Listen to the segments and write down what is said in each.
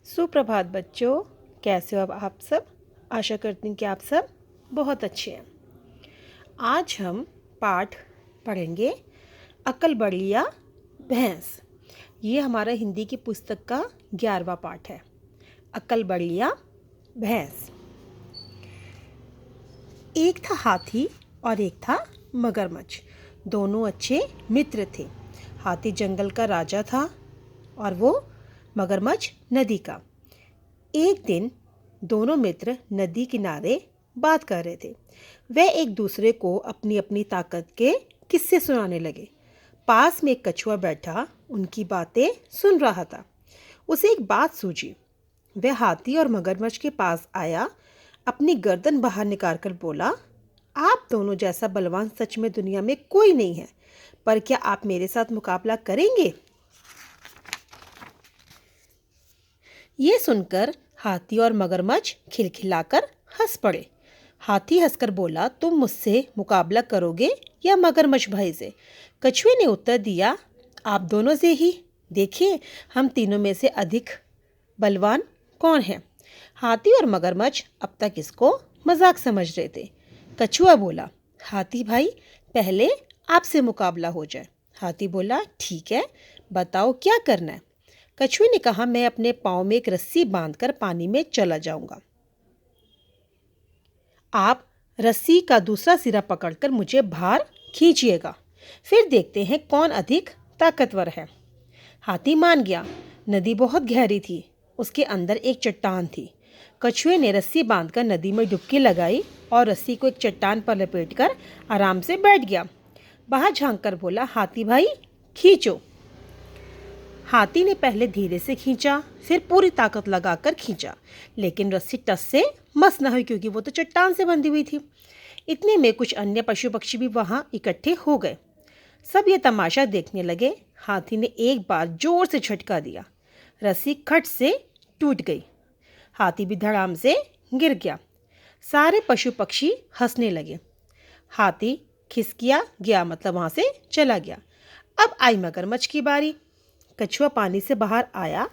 सुप्रभात बच्चों, कैसे हो अब आप सब। आशा करती हूँ कि आप सब बहुत अच्छे हैं। आज हम पाठ पढ़ेंगे अक्ल बढ़िया भैंस। ये हमारा हिंदी की पुस्तक का 11वां पाठ है। अक्ल बढ़िया भैंस। एक था हाथी और एक था मगरमच्छ। दोनों अच्छे मित्र थे। हाथी जंगल का राजा था और वो मगरमच्छ नदी का। एक दिन दोनों मित्र नदी किनारे बात कर रहे थे। वे एक दूसरे को अपनी अपनी ताकत के किस्से सुनाने लगे। पास में एक कछुआ बैठा उनकी बातें सुन रहा था। उसे एक बात सूझी। वह हाथी और मगरमच्छ के पास आया, अपनी गर्दन बाहर निकाल कर बोला, आप दोनों जैसा बलवान सच में दुनिया में कोई नहीं है, पर क्या आप मेरे साथ मुकाबला करेंगे? ये सुनकर हाथी और मगरमच्छ खिलखिलाकर हंस पड़े। हाथी हंसकर बोला, तुम मुझसे मुकाबला करोगे या मगरमच्छ भाई से? कछुए ने उत्तर दिया, आप दोनों से ही। देखिए हम तीनों में से अधिक बलवान कौन है। हाथी और मगरमच्छ अब तक इसको मजाक समझ रहे थे। कछुआ बोला, हाथी भाई पहले आपसे मुकाबला हो जाए। हाथी बोला, ठीक है, बताओ क्या करना है। कछुए ने कहा, मैं अपने पाँव में एक रस्सी बांधकर पानी में चला जाऊंगा। आप रस्सी का दूसरा सिरा पकड़कर मुझे बाहर खींचिएगा, फिर देखते हैं कौन अधिक ताकतवर है। हाथी मान गया। नदी बहुत गहरी थी, उसके अंदर एक चट्टान थी। कछुए ने रस्सी बांधकर नदी में डुबकी लगाई और रस्सी को एक चट्टान पर लपेटकर आराम से बैठ गया। बाहर झांककर बोला, हाथी भाई खींचो। हाथी ने पहले धीरे से खींचा, फिर पूरी ताकत लगाकर खींचा, लेकिन रस्सी टस से मस न हुई क्योंकि वो तो चट्टान से बंधी हुई थी। इतने में कुछ अन्य पशु पक्षी भी वहां इकट्ठे हो गए। सब ये तमाशा देखने लगे। हाथी ने एक बार जोर से झटका दिया, रस्सी खट से टूट गई। हाथी भी धड़ाम से गिर गया। सारे पशु पक्षी हंसने लगे। हाथी खिसकिया गया, मतलब वहां से चला गया। अब आई मगरमच्छ की बारी। कछुआ पानी से बाहर आया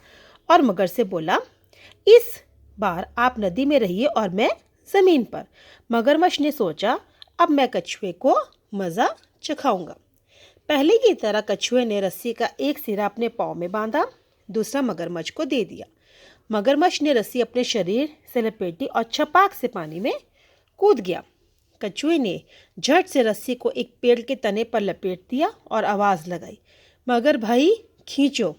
और मगर से बोला, इस बार आप नदी में रहिए और मैं जमीन पर। मगरमच्छ ने सोचा, अब मैं कछुए को मजा चखाऊंगा। पहले की तरह कछुए ने रस्सी का एक सिरा अपने पाँव में बांधा, दूसरा मगरमच्छ को दे दिया। मगरमच्छ ने रस्सी अपने शरीर से लपेटी और छपाक से पानी में कूद गया। कछुए ने झट से रस्सी को एक पेड़ के तने पर लपेट दिया और आवाज लगाई, मगर भाई खींचो।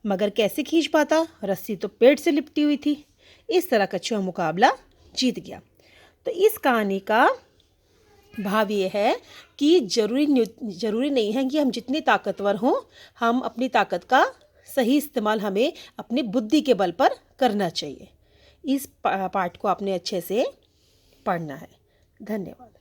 मगर कैसे खींच पाता, रस्सी तो पेड़ से लिपटी हुई थी। इस तरह कछुआ मुकाबला जीत गया। तो इस कहानी का भाव ये है कि जरूरी नहीं है कि हम जितने ताकतवर हों, हम अपनी ताकत का सही इस्तेमाल हमें अपनी बुद्धि के बल पर करना चाहिए। इस पाठ को आपने अच्छे से पढ़ना है। धन्यवाद।